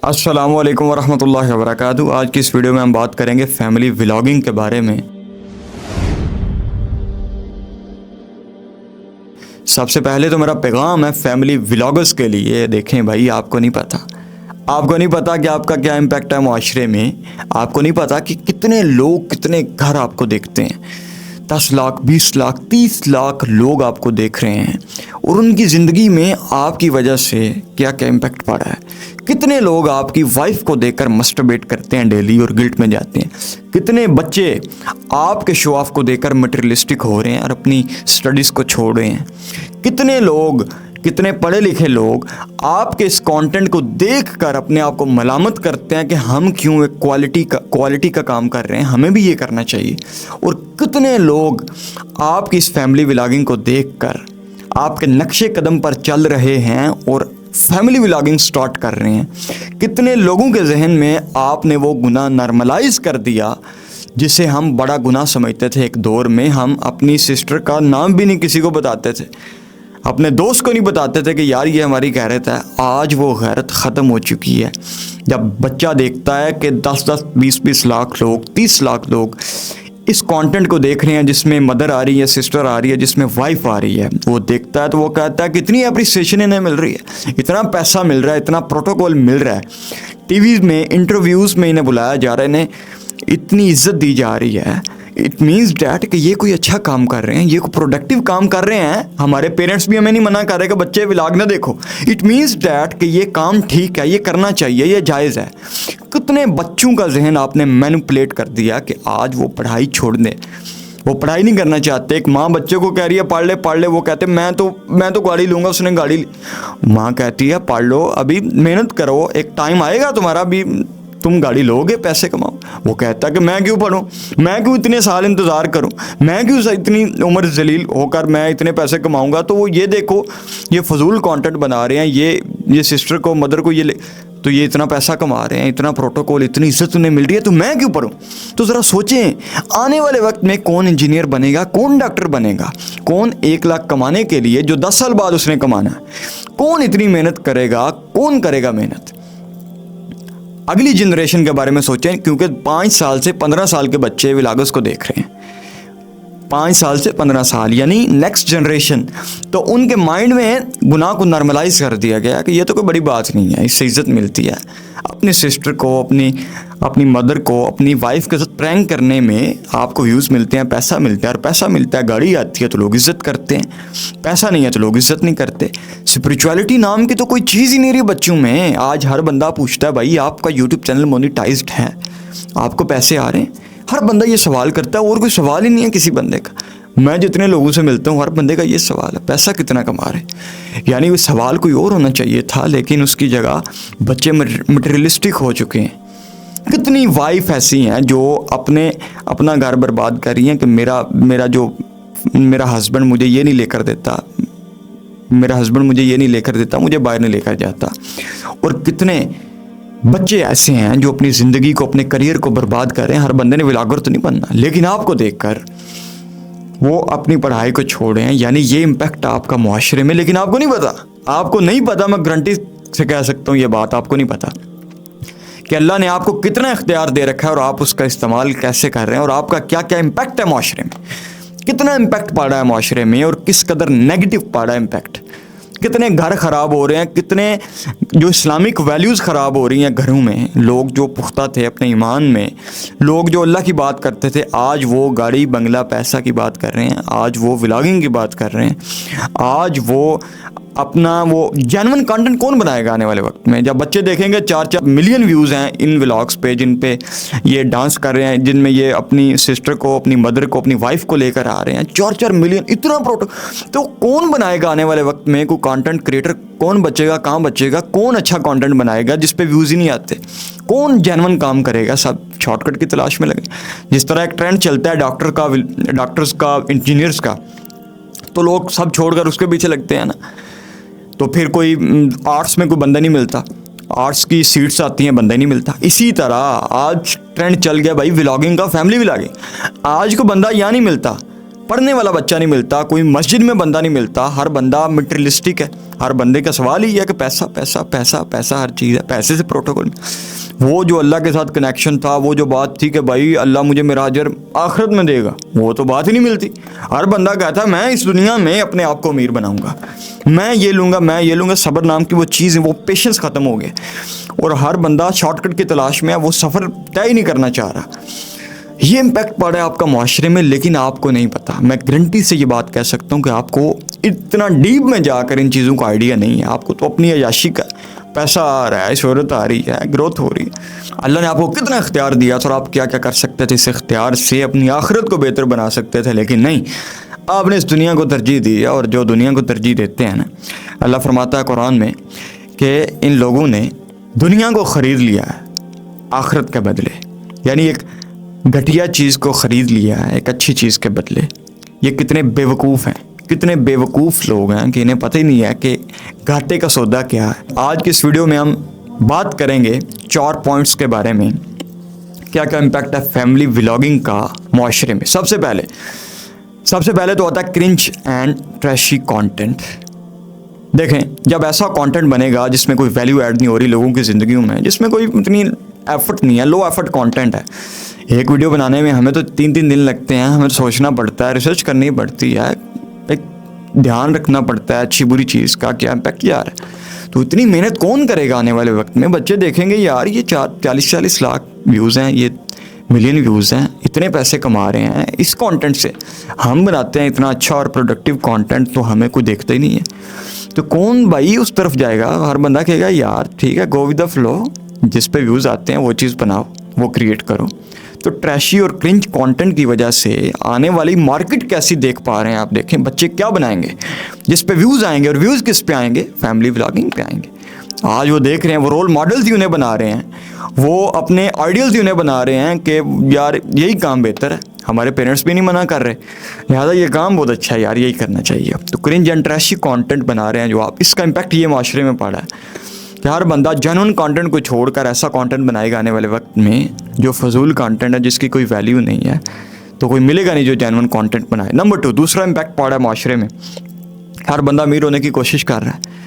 अस्सलामु अलैकुम वरहमतुल्लाहि वबरकातुहू। आज की इस वीडियो में हम बात करेंगे फैमिली व्लॉगिंग के बारे में। सबसे पहले तो मेरा पैगाम है फैमिली व्लॉगर्स के लिए, देखें भाई, आपको नहीं पता कि आपका क्या इम्पैक्ट है माशरे में। आपको नहीं पता कि कितने लोग, कितने घर आपको देखते हैं। 10 लाख, 20 लाख, 30 लाख लोग आपको देख रहे हैं और उनकी ज़िंदगी में आपकी वजह से क्या क्या इम्पैक्ट पड़ा है। कितने लोग आपकी वाइफ को देखकर मस्टरबेट करते हैं डेली और गिल्ट में जाते हैं। कितने बच्चे आपके शो ऑफ को देखकर मटेरियलिस्टिक हो रहे हैं और अपनी स्टडीज़ को छोड़ रहे हैं। कितने लोग, कितने पढ़े लिखे लोग आपके इस कंटेंट को देखकर अपने आप को मलामत करते हैं कि हम क्यों एक क्वालिटी का काम कर रहे हैं, हमें भी ये करना चाहिए। और कितने लोग आपकी इस फैमिली व्लॉगिंग को देखकर आपके नक्शे कदम पर चल रहे हैं और फैमिली व्लॉगिंग स्टार्ट कर रहे हैं। कितने लोगों के जहन में आपने वो गुनाह नॉर्मलाइज कर दिया जिसे हम बड़ा गुनाह समझते थे। एक दौर में हम अपनी सिस्टर का नाम भी नहीं किसी को बताते थे, अपने दोस्त को नहीं बताते थे कि यार ये हमारी गैरत है। आज वो गैरत ख़त्म हो चुकी है। जब बच्चा देखता है कि 10-10, 20-20 लाख लोग, 30 लाख लोग इस कंटेंट को देख रहे हैं जिसमें मदर आ रही है, सिस्टर आ रही है, जिसमें वाइफ आ रही है, वो देखता है तो वो कहता है कितनी अप्रिसिएशन इन्हें मिल रही है, इतना पैसा मिल रहा है, इतना प्रोटोकॉल मिल रहा है, टीवी में इंटरव्यूज़ में इन्हें बुलाया जा रहा है, इन्हें इतनी इज्जत दी जा रही है। इट मीन्स डैट कि ये कोई अच्छा काम कर रहे हैं, ये कोई प्रोडक्टिव काम कर रहे हैं। हमारे पेरेंट्स भी हमें नहीं मना कर रहे कि बच्चे व्लॉग ना देखो। इट मीन्स डैट कि ये काम ठीक है, ये करना चाहिए, ये जायज़ है। कितने बच्चों का जहन आपने मैनिपुलेट कर दिया कि आज वो पढ़ाई छोड़ दें, वो पढ़ाई नहीं करना चाहते। एक माँ बच्चे को कह रही है पढ़ ले, वो कहते मैं तो गाड़ी लूँगा, उसने गाड़ी ली। माँ कहती है पढ़ लो, अभी मेहनत करो, एक टाइम आएगा तुम्हारा भी, तुम गाड़ी लोगे, पैसे कमाओ। वो कहता है कि मैं क्यों पढ़ूं, मैं क्यों इतने साल इंतज़ार करूं, मैं क्यों इतनी उम्र जलील होकर मैं इतने पैसे कमाऊंगा। तो वो ये देखो, ये फजूल कंटेंट बना रहे हैं, ये सिस्टर को, मदर को, तो ये इतना पैसा कमा रहे हैं, इतना प्रोटोकॉल, इतनी इज्जत उन्हें मिल रही है, तो मैं क्यों पढ़ूं। तो ज़रा सोचें, आने वाले वक्त में कौन इंजीनियर बनेगा, कौन डॉक्टर बनेगा, कौन 1 लाख कमाने के लिए जो 10 साल बाद उसने कमाना है, कौन इतनी मेहनत करेगा, कौन करेगा मेहनत। अगली जनरेशन के बारे में सोचें, क्योंकि 5 साल से 15 साल के बच्चे व्लॉगर्स को देख रहे हैं। 5 साल से 15 साल यानी नेक्स्ट जनरेशन। तो उनके माइंड में गुनाह को नॉर्मलाइज कर दिया गया कि ये तो कोई बड़ी बात नहीं है, इससे इज्जत मिलती है। अपनी सिस्टर को, अपनी मदर को, अपनी वाइफ के साथ प्रैंक करने में आपको व्यूज़ मिलते हैं, पैसा मिलता है। और पैसा मिलता है, गाड़ी आती है तो लोग इज्जत करते हैं, पैसा नहीं है तो लोग इज्जत नहीं करते। स्पिरिचुअलिटी नाम की तो कोई चीज़ ही नहीं रही बच्चों में। आज हर बंदा पूछता है भाई आपका यूट्यूब चैनल मोनेटाइज्ड है, आपको पैसे आ रहे हैं। हर बंदा ये सवाल करता है, और कोई सवाल ही नहीं है किसी बंदे का। मैं जितने लोगों से मिलता हूँ, हर बंदे का ये सवाल है, पैसा कितना कमा रहे। यानी वो सवाल कोई और होना चाहिए था, लेकिन उसकी जगह बच्चे मटेरियलिस्टिक हो चुके हैं। कितनी वाइफ ऐसी हैं जो अपना घर बर्बाद कर रही हैं कि मेरा हस्बैंड मुझे ये नहीं लेकर देता, मुझे बाहर नहीं लेकर जाता। और कितने बच्चे ऐसे हैं जो अपनी ज़िंदगी को, अपने करियर को बर्बाद कर रहे हैं। हर बंदे ने व्लॉगर तो नहीं बनना, लेकिन आपको देखकर वो अपनी पढ़ाई को छोड़े हैं। यानी ये इम्पैक्ट आपका मुआशरे में, लेकिन आपको नहीं पता। मैं गारंटी से कह सकता हूँ ये बात आपको नहीं पता कि अल्लाह ने आपको कितना इख्तियार दे रखा है और आप उसका इस्तेमाल कैसे कर रहे हैं, और आपका क्या क्या इम्पैक्ट है माशरे में, कितना इम्पैक्ट पड़ा है माशरे में, और किस कदर नेगेटिव पड़ा है इम्पैक्ट। कितने घर ख़राब हो रहे हैं, कितने जो इस्लामिक वैल्यूज़ ख़राब हो रही हैं घरों में। लोग जो पुख्ता थे अपने ईमान में, लोग जो अल्लाह की बात करते थे, आज वो गाड़ी बंगला पैसा की बात कर रहे हैं, आज वो व्लॉगिंग की बात कर रहे हैं, आज वो अपना वो जेन्युइन कंटेंट कौन बनाएगा आने वाले वक्त में। जब बच्चे देखेंगे 4-4 मिलियन व्यूज़ हैं इन व्लॉग्स पे, जिन पे ये डांस कर रहे हैं, जिनमें ये अपनी सिस्टर को, अपनी मदर को, अपनी वाइफ को लेकर आ रहे हैं, 4-4 मिलियन, इतना तो कौन बनाएगा आने वाले वक्त में। कोई कंटेंट क्रिएटर कौन बचेगा, कहाँ बचेगा, कौन अच्छा कंटेंट बनाएगा जिस पे व्यूज़ ही नहीं आते, कौन जेन्युइन काम करेगा। सब शॉर्टकट की तलाश में लगे। जिस तरह एक ट्रेंड चलता है डॉक्टर्स का, इंजीनियर्स का, तो लोग सब छोड़कर उसके पीछे लगते हैं ना। तो फिर कोई आर्ट्स में कोई बंदा नहीं मिलता, आर्ट्स की सीट्स आती हैं, बंदा ही नहीं मिलता। इसी तरह आज ट्रेंड चल गया भाई व्लॉगिंग का, फैमिली व्लॉगिंग। आज को बंदा यहाँ नहीं मिलता, पढ़ने वाला बच्चा नहीं मिलता, कोई मस्जिद में बंदा नहीं मिलता, हर बंदा मटेरियलिस्टिक है। हर बंदे का सवाल ही है कि पैसा पैसा पैसा पैसा, हर चीज़ है पैसे से प्रोटोकॉल। वो जो अल्लाह के साथ कनेक्शन था, वो जो बात थी कि भाई अल्लाह मुझे मेरा अजर आखिरत में देगा, वो तो बात ही नहीं मिलती। हर बंदा कहता है मैं इस दुनिया में अपने आप को अमीर बनाऊंगा, मैं ये लूँगा, मैं ये लूँगा। सब्र नाम की वो चीज़ है, वो पेशेंस ख़त्म हो गया और हर बंदा शॉर्टकट की तलाश में है, वो सफ़र तय ही नहीं करना चाह रहा। ये इम्पैक्ट पड़ा है आपका माशरे में, लेकिन आपको नहीं पता। मैं गारंटी से ये बात कह सकता हूँ कि आपको इतना डीप में जाकर इन चीज़ों का आइडिया नहीं है। आपको तो अपनी अयाशी का पैसा आ रहा है, शोहरत आ रही है, ग्रोथ हो रही है। अल्लाह ने आपको कितना इख्तियार दिया था और आप क्या क्या कर सकते थे, इस इख्तियार से अपनी आखिरत को बेहतर बना सकते थे, लेकिन नहीं, आपने इस दुनिया को तरजीह दी है। और जो दुनिया को तरजीह देते हैं ना, अल्लाह फरमाता है कुरान में कि इन लोगों ने दुनिया को ख़रीद लिया है आखिरत के बदले, यानी एक घटिया चीज़ को ख़रीद लिया है एक अच्छी चीज़ के बदले। ये कितने बेवकूफ़ हैं, कितने बेवकूफ़ लोग हैं कि इन्हें पता ही नहीं है कि घाटे का सौदा क्या है। आज की इस वीडियो में हम बात करेंगे 4 पॉइंट्स के बारे में, क्या क्या इम्पैक्ट है फैमिली व्लॉगिंग का माशरे में। सबसे पहले तो होता है क्रिंज एंड ट्रैशी कंटेंट। देखें, जब ऐसा कंटेंट बनेगा जिसमें कोई वैल्यू ऐड नहीं हो रही लोगों की ज़िंदगियों में, जिसमें कोई इतनी एफर्ट नहीं है, लो एफर्ट कंटेंट है। एक वीडियो बनाने में हमें तो 3-3 दिन लगते हैं, हमें सोचना पड़ता है, रिसर्च करनी पड़ती है, एक ध्यान रखना पड़ता है अच्छी बुरी चीज़ का क्या इम्पैक्ट आ रहा है। तो इतनी मेहनत कौन करेगा आने वाले वक्त में। बच्चे देखेंगे यार ये 40-40 लाख व्यूज़ हैं, ये मिलियन व्यूज़ हैं, इतने पैसे कमा रहे हैं इस कंटेंट से। हम बनाते हैं इतना अच्छा और प्रोडक्टिव कंटेंट, तो हमें कोई देखता ही नहीं है, तो कौन भाई उस तरफ जाएगा। हर बंदा कहेगा यार ठीक है, गो विद द फ्लो, जिस पे व्यूज़ आते हैं वो चीज़ बनाओ, वो क्रिएट करो। तो ट्रैशी और क्रिंज कंटेंट की वजह से आने वाली मार्केट कैसी देख पा रहे हैं आप। देखें बच्चे क्या बनाएंगे जिस पे व्यूज़ आएंगे, और व्यूज़ किस पे आएंगे, फैमिली व्लॉगिंग पे आएंगे। आज वो देख रहे हैं, वो रोल मॉडल्स ही उन्हें बना रहे हैं, वो अपने आइडियल्स ही उन्हें बना रहे हैं कि यार यही काम बेहतर है, हमारे पेरेंट्स भी नहीं मना कर रहे, लिहाजा ये काम बहुत अच्छा है यार, यही करना चाहिए। तो क्रिंज एंड ट्रैशी कंटेंट बना रहे हैं जो आप, इसका इम्पैक्ट ये माशरे में पड़ा है कि हर बंदा जेन्युइन कंटेंट को छोड़कर ऐसा कंटेंट बनाएगा आने वाले वक्त में जो फजूल कंटेंट है, जिसकी कोई वैल्यू नहीं है, तो कोई मिलेगा नहीं जो जेन्युइन कंटेंट बनाए। नंबर 2, दूसरा इम्पैक्ट पड़ा है माशरे में, हर बंदा अमीर होने की कोशिश कर रहा है।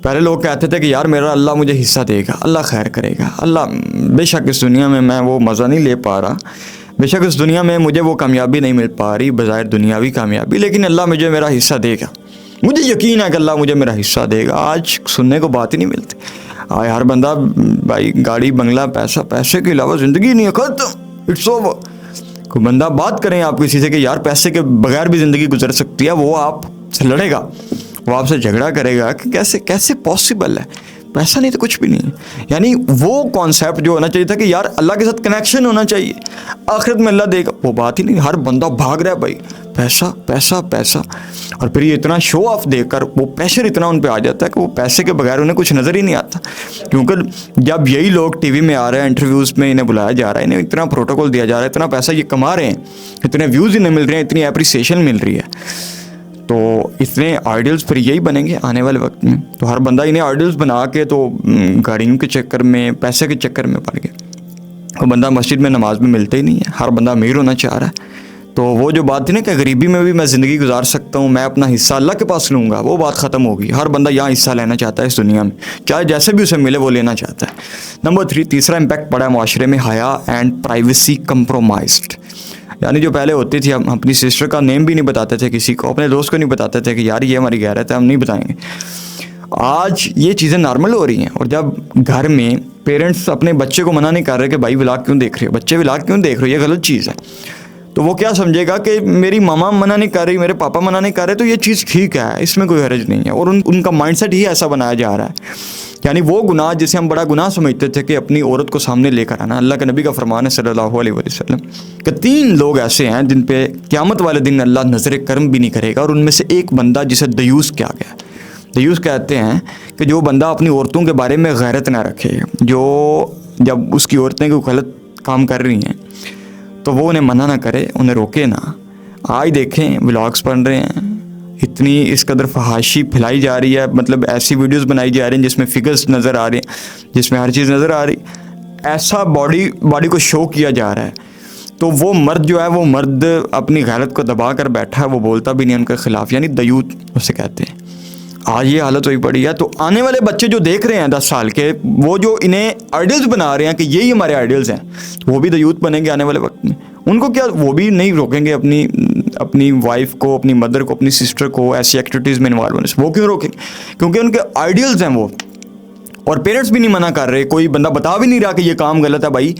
पहले लोग कहते थे कि यार मेरा अल्लाह मुझे हिस्सा देगा, अल्लाह खैर करेगा, अल्लाह बेशक इस दुनिया में मैं वो मज़ा नहीं ले पा रहा, बेशक इस दुनिया में मुझे वो कामयाबी नहीं मिल पा रही, बज़ाहिर दुनियावी कामयाबी, लेकिन अल्लाह मुझे मेरा हिस्सा देगा, मुझे यकीन है कि अल्लाह मुझे मेरा हिस्सा देगा। आज सुनने को बात ही नहीं मिलती। हर बंदा भाई गाड़ी बंगला पैसा, पैसे के अलावा ज़िंदगी नहीं है, खत्म, इट्स ओवर। कोई बंदा बात करें आप किसी से कि यार पैसे के बगैर भी ज़िंदगी गुजर सकती है, वो आपसे लड़ेगा, वो आपसे झगड़ा करेगा कि कैसे कैसे पॉसिबल है, पैसा नहीं तो कुछ भी नहीं है। यानी वो कॉन्सेप्ट जो होना चाहिए था कि यार अल्लाह के साथ कनेक्शन होना चाहिए, आखिरत में अल्लाह देगा, वो बात ही नहीं। हर बंदा भाग रहा है भाई, पैसा पैसा पैसा, और फिर ये इतना शो ऑफ देकर वो प्रेशर इतना उन पे आ जाता है कि वो पैसे के बगैर उन्हें कुछ नज़र ही नहीं आता। क्योंकि जब यही लोग टीवी में आ रहे हैं, इंटरव्यूज़ में इन्हें बुलाया जा रहा है, इन्हें इतना प्रोटोकॉल दिया जा रहा है, इतना पैसा ये कमा रहे हैं, इतने व्यूज़ इन्हें मिल रहे हैं, इतनी अप्रिसिएशन मिल रही है, तो इतने आइडियल्स फिर यही बनेंगे आने वाले वक्त में। तो हर बंदा इन्हें आइडियल्स बना के तो गाड़ियों के चक्कर में, पैसे के चक्कर में पड़ गया। वो बंदा मस्जिद में नमाज में मिलता ही नहीं है, हर बंदा अमीर होना चाह रहा है। तो वो जो बात थी ना कि गरीबी में भी मैं ज़िंदगी गुजार सकता हूँ, मैं अपना हिस्सा अल्लाह के पास लूँगा, वो बात ख़त्म होगी। हर बंदा यहाँ हिस्सा लेना चाहता है इस दुनिया में, चाहे जैसे भी उसे मिले वो लेना चाहता है। नंबर 3, तीसरा इम्पैक्ट पड़ा है माशरे में, हया एंड प्राइवेसी कंप्रोमाइज्ड। यानी जो पहले होती थी, हम अपनी सिस्टर का नेम भी नहीं बताते थे किसी को, अपने दोस्त को नहीं बताते थे कि यार ये हमारी गैरत है, हम नहीं बताएंगे। आज ये चीज़ें नॉर्मल हो रही हैं। और जब घर में पेरेंट्स अपने बच्चे को मना नहीं कर रहे कि भाई व्लॉग क्यों देख रहे हो, बच्चे व्लॉग क्यों देख रहे हो, ये गलत चीज़ है, तो वो क्या समझेगा कि मेरी मामा मना नहीं कर रही, मेरे पापा मना नहीं कर रहे, तो ये चीज़ ठीक है, इसमें कोई हर्ज नहीं है। और उनका माइंडसेट ही ऐसा बनाया जा रहा है। यानी वो गुनाह जिसे हम बड़ा गुनाह समझते थे कि अपनी औरत को सामने लेकर आना, अल्लाह के नबी का फरमान है सल्लल्लाहु अलैहि वसल्लम कि 3 लोग ऐसे हैं जिन पे क़यामत वाले दिन अल्लाह नज़र करम भी नहीं करेगा। और उनमें से एक बंदा जिसे दयूस किया गया, दयूस कहते हैं कि जो बंदा अपनी औरतों के बारे में गैरत ना रखे, जो जब उसकी औरतें कोई गलत काम कर रही हैं तो वो उन्हें मना ना करे, उन्हें रोके ना। आज देखें व्लॉग्स बन रहे हैं, इतनी इस कदर फहाशी फैलाई जा रही है, मतलब ऐसी वीडियोस बनाई जा रही हैं जिसमें फिगर्स नज़र आ रहे हैं, जिसमें हर चीज़ नज़र आ रही, ऐसा बॉडी को शो किया जा रहा है। तो वो मर्द जो है, वो मर्द अपनी गैरत को दबा कर बैठा है, वो बोलता भी नहीं उनके खिलाफ, यानी दयूत उसे कहते हैं। आज ये हालत हुई पड़ी है। तो आने वाले बच्चे जो देख रहे हैं 10 साल के, वो जो इन्हें आइडियल्स बना रहे हैं कि यही हमारे आइडियल्स हैं, वो भी दयूत बनेंगे आने वाले वक्त में। उनको क्या, वो भी नहीं रोकेंगे अपनी वाइफ को, अपनी मदर को, अपनी सिस्टर को ऐसी एक्टिविटीज़ में इन्वॉल्व होने से। वो क्यों रोकेंगे? क्योंकि उनके आइडियल्स हैं वो, और पेरेंट्स भी नहीं मना कर रहे, कोई बंदा बता भी नहीं रहा कि ये काम गलत है। भाई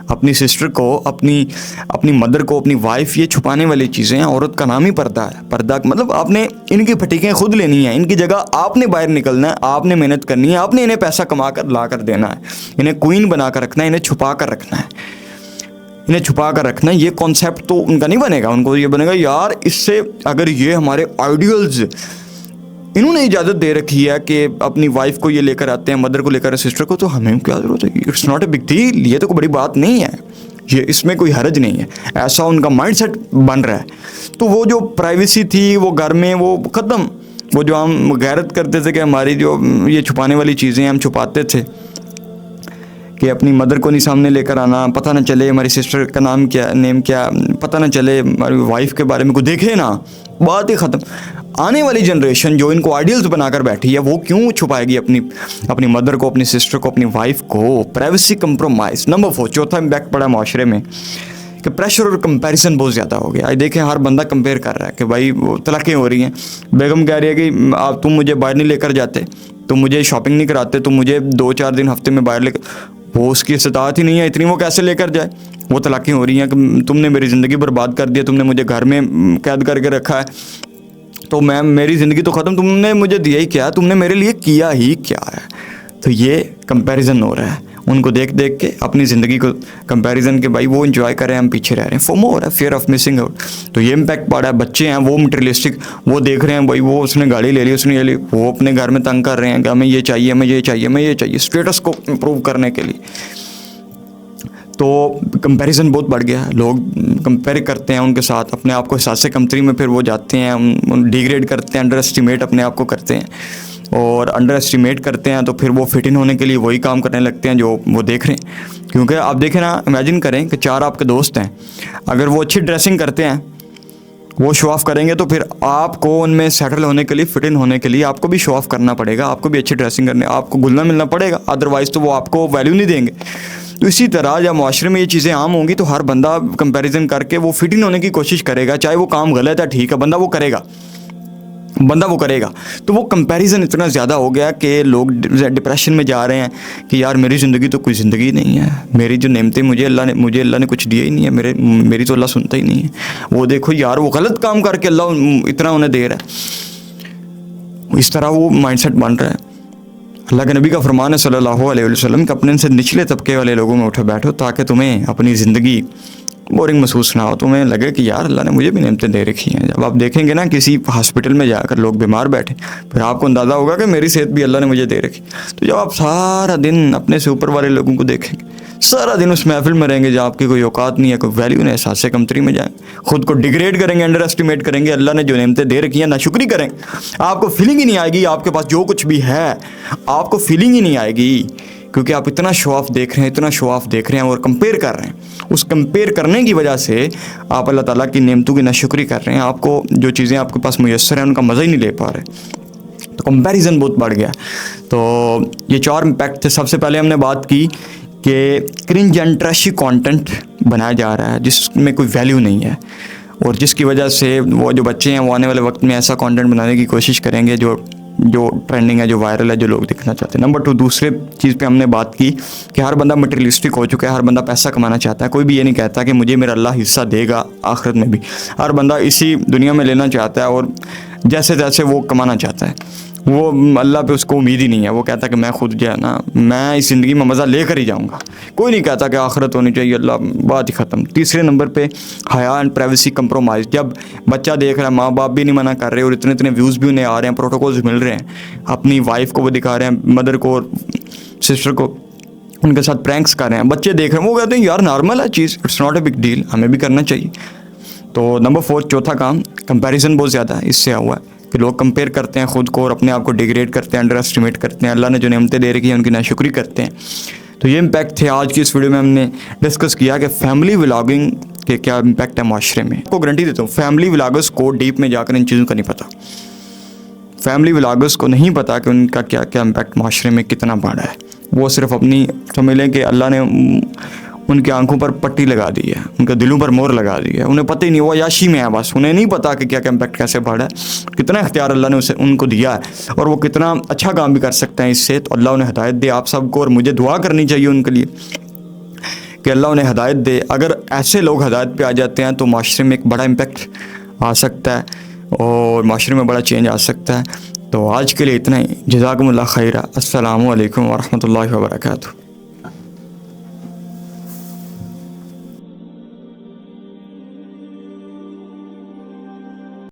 अपनी सिस्टर को, अपनी मदर को, अपनी वाइफ, ये छुपाने वाली चीज़ें हैं। औरत का नाम ही पर्दा है। पर्दा मतलब आपने इनकी फटीकें खुद लेनी है, इनकी जगह आपने बाहर निकलना है, आपने मेहनत करनी है, आपने इन्हें पैसा कमा कर ला कर देना है, इन्हें क्वीन बना कर रखना है, इन्हें छुपा कर रखना है, इन्हें छुपा कर रखना है। ये कॉन्सेप्ट तो उनका नहीं बनेगा। उनको ये बनेगा यार, इससे अगर ये हमारे आइडियल्स, इन्होंने इजाज़त दे रखी है कि अपनी वाइफ को ये लेकर आते हैं, मदर को लेकर, सिस्टर को, तो हमें क्या ज़रूरत है? It's not a big deal, ये तो कोई बड़ी बात नहीं है, ये इसमें कोई हर्ज नहीं है। ऐसा उनका माइंडसेट बन रहा है। तो वो जो प्राइवेसी थी वो घर में, वो ख़त्म। वो जो हम गैरत करते थे कि हमारी जो ये छुपाने वाली चीज़ें हम छुपाते थे, कि अपनी मदर को नहीं सामने लेकर आना, पता ना चले हमारी सिस्टर का नेम क्या, पता ना चले हमारी वाइफ के बारे में कोई देखे ना, बात ही ख़त्म। आने वाली जनरेशन जो इनको आइडियल्स बनाकर बैठी है, वो क्यों छुपाएगी अपनी मदर को, अपनी सिस्टर को, अपनी वाइफ को? Privacy compromise. नंबर 4, चौथा इम्पैक्ट पड़ा माशरे में कि प्रेशर और कंपैरिजन बहुत ज़्यादा हो गया। आज देखें, हर बंदा कंपेयर कर रहा है कि भाई वो तलाक़ें हो रही हैं। बेगम कह रही है कि आप, तुम मुझे बाहर नहीं लेकर जाते, तुम मुझे शॉपिंग नहीं कराते, तुम मुझे 2-4 दिन हफ्ते में बाहर लेकर, वो उसकी इस्तात ही नहीं है इतनी, वो कैसे लेकर जाए? वो तलाक़ें हो रही हैं कि तुमने मेरी ज़िंदगी बर्बाद कर दिया, तुमने मुझे घर में कैद करके रखा है, तो मैं, मेरी ज़िंदगी तो ख़त्म, तुमने मुझे दिया ही क्या, तुमने मेरे लिए किया ही क्या है? तो ये कंपैरिजन हो रहा है। उनको देख देख के अपनी ज़िंदगी को कंपैरिजन के, भाई वो एंजॉय कर रहे हैं, हम पीछे रह रहे हैं। फोमो हो रहा है, फियर ऑफ मिसिंग आउट। तो ये इम्पैक्ट पड़ा है। बच्चे हैं वो मटेरियलिस्टिक, वो देख रहे हैं भाई वो उसने गाड़ी ले ली, उसने ये ली, वो अपने घर में तंग कर रहे हैं कि हमें ये चाहिए, हमें ये चाहिए, हमें ये चाहिए, स्टेटस को इम्प्रूव करने के लिए। तो कंपैरिजन बहुत बढ़ गया है। लोग कंपेयर करते हैं उनके साथ, अपने आप को एहसास से कमतरी में फिर वो जाते हैं, डिग्रेड करते हैं, अंडर एस्टिमेट अपने आप को करते हैं, और अंडर एस्टिमेट करते हैं तो फिर वो फिट इन होने के लिए वही काम करने लगते हैं जो वो देख रहे हैं। क्योंकि आप देखें ना, इमेजिन करें कि 4 आपके दोस्त हैं, अगर वो अच्छी ड्रेसिंग करते हैं, वो शो ऑफ करेंगे, तो फिर आपको उनमें सेटल होने के लिए, फिट इन होने के लिए आपको भी शो ऑफ करना पड़ेगा, आपको भी अच्छी ड्रेसिंग करनी, आपको घुलना मिलना पड़ेगा, अदरवाइज़ तो वो आपको वैल्यू नहीं देंगे। तो इसी तरह जब माशरे में ये चीज़ें आम होंगी तो हर बंदा कंपैरिजन करके वो फिट इन होने की कोशिश करेगा, चाहे वो काम गलत है, ठीक है, बंदा वो करेगा। तो वो कंपैरिजन इतना ज़्यादा हो गया कि लोग डिप्रेशन में जा रहे हैं कि यार मेरी ज़िंदगी तो कोई ज़िंदगी नहीं है, मेरी जो नेमतें मुझे अल्लाह ने कुछ दिया ही नहीं है, मेरी तो अल्लाह सुनता ही नहीं है। वो देखो यार, वो गलत काम करके अल्लाह इतना उन्हें दे रहा है। इस तरह वो माइंडसेट बन रहा है। अल्लाह के नबी का फरमान है सल्लल्लाहु अलैहि वसल्लम कि अपने से निचले तबके वाले लोगों में उठे बैठो, ताकि तुम्हें अपनी ज़िंदगी बोरिंग महसूस ना हो, तुम्हें लगे कि यार अल्लाह ने मुझे भी नेमतें दे रखी हैं। जब आप देखेंगे ना किसी हॉस्पिटल में जाकर लोग बीमार बैठे, फिर आपको अंदाज़ा होगा कि मेरी सेहत भी अल्लाह ने मुझे दे रखी। तो जब आप सारा दिन अपने से ऊपर वाले लोगों को देखेंगे, सारा दिन उस महफिल में रहेंगे जहाँ आपकी कोई औकात नहीं है, कोई वैल्यू नहीं, एहसास से कमतरी में जाएंगे, खुद को डिग्रेड करेंगे, अंडर एस्टिमेट करेंगे, अल्लाह ने जो नेमतें दे रखी हैं नाशुक्री करेंगे, आपको फीलिंग ही नहीं आएगी आपके पास जो कुछ भी है, आपको फीलिंग ही नहीं आएगी, क्योंकि आप इतना शो ऑफ देख रहे हैं, इतना शो ऑफ देख रहे हैं और कंपेयर कर रहे हैं। उस कंपेयर करने की वजह से आप अल्लाह ताला की नेमतों की नाशुक्री कर रहे हैं, आपको जो चीज़ें आपके पास मुयस्सर हैं उनका मज़ा ही नहीं ले पा रहे। तो कंपैरिजन बहुत बढ़ गया। तो ये 4 इम्पैक्ट थे। सबसे पहले हमने बात की कि क्रिंज एंड ट्रैशी कंटेंट बनाया जा रहा है जिसमें कोई वैल्यू नहीं है, और जिसकी वजह से वो जो बच्चे हैं वो आने वाले वक्त में ऐसा कंटेंट बनाने की कोशिश करेंगे जो ट्रेंडिंग है, जो वायरल है, जो लोग दिखना चाहते हैं। नंबर 2, दूसरे चीज़ पे हमने बात की कि हर बंदा मटेरियलिस्टिक हो चुका है, हर बंदा पैसा कमाना चाहता है। कोई भी ये नहीं कहता कि मुझे मेरा अल्लाह हिस्सा देगा आखिरत में भी। हर बंदा इसी दुनिया में लेना चाहता है और जैसे जैसे वो कमाना चाहता है, वो अल्लाह पे उसको उम्मीद ही नहीं है। वो कहता है कि मैं खुद जो है ना, मैं इस ज़िंदगी में मज़ा लेकर ही जाऊँगा। कोई नहीं कहता कि आखिरत होनी चाहिए, अल्लाह, बात ही ख़त्म। तीसरे नंबर पे हया एंड प्राइवेसी कंप्रोमाइज़। जब बच्चा देख रहा है, माँ बाप भी नहीं मना कर रहे और इतने इतने व्यूज़ भी उन्हें आ रहे हैं, प्रोटोकॉल्स मिल रहे हैं, अपनी वाइफ को वो दिखा रहे हैं, मदर को और सिस्टर को उनके साथ प्रैंक्स कर रहे हैं, बच्चे देख रहे हैं, वो कहते हैं यार नॉर्मल है चीज़, it's not a big deal, हमें भी करना चाहिए। तो नंबर 4, चौथा काम, कंपैरिजन बहुत ज़्यादा है। इससे हुआ है कि लोग कंपेयर करते हैं खुद को और अपने आप को डिग्रेड करते हैं, अंडर एस्टिमेट करते हैं, अल्लाह ने जो नेमतें दे रखी हैं उनकी नाशुक्री करते हैं। तो ये इम्पैक्ट थे। आज की इस वीडियो में हमने डिस्कस किया कि फैमिली व्लॉगिंग कि क्या इम्पैक्ट है माशरे में। आपको गारंटी देता हूँ फैमिली व्लॉगर्स को डीप में जाकर इन चीज़ों का नहीं पता। फैमिली व्लॉगर्स को नहीं पता कि उनका क्या क्या इम्पैक्ट माशरे में कितना बड़ा है। वो सिर्फ अपनी समझ लें कि अल्लाह ने उनकी आंखों पर पट्टी लगा दी है, उनके दिलों पर मोहर लगा दी है। उन्हें पता ही नहीं, वो याशी में है बस। उन्हें नहीं पता कि क्या क्या इम्पैक्ट कैसे बढ़ा है, कितना इख्तियार अल्लाह ने उसे उनको दिया है और वो कितना अच्छा काम भी कर सकते हैं इससे। तो अल्लाह उन्हें हिदायत दे आप सबको, और मुझे दुआ करनी चाहिए उनके लिए कि अल्लाह उन्हें हिदायत दे। अगर ऐसे लोग हिदायत पे आ जाते हैं तो माशरे में एक बड़ा इम्पैक्ट आ सकता है और माशरे में बड़ा चेंज आ सकता है। तो आज के लिए इतना ही। जज़ाकुमुल्लाह खैरा। अस्सलामु अलैकुम वरहमतुल्लाहि वबरकातुहू।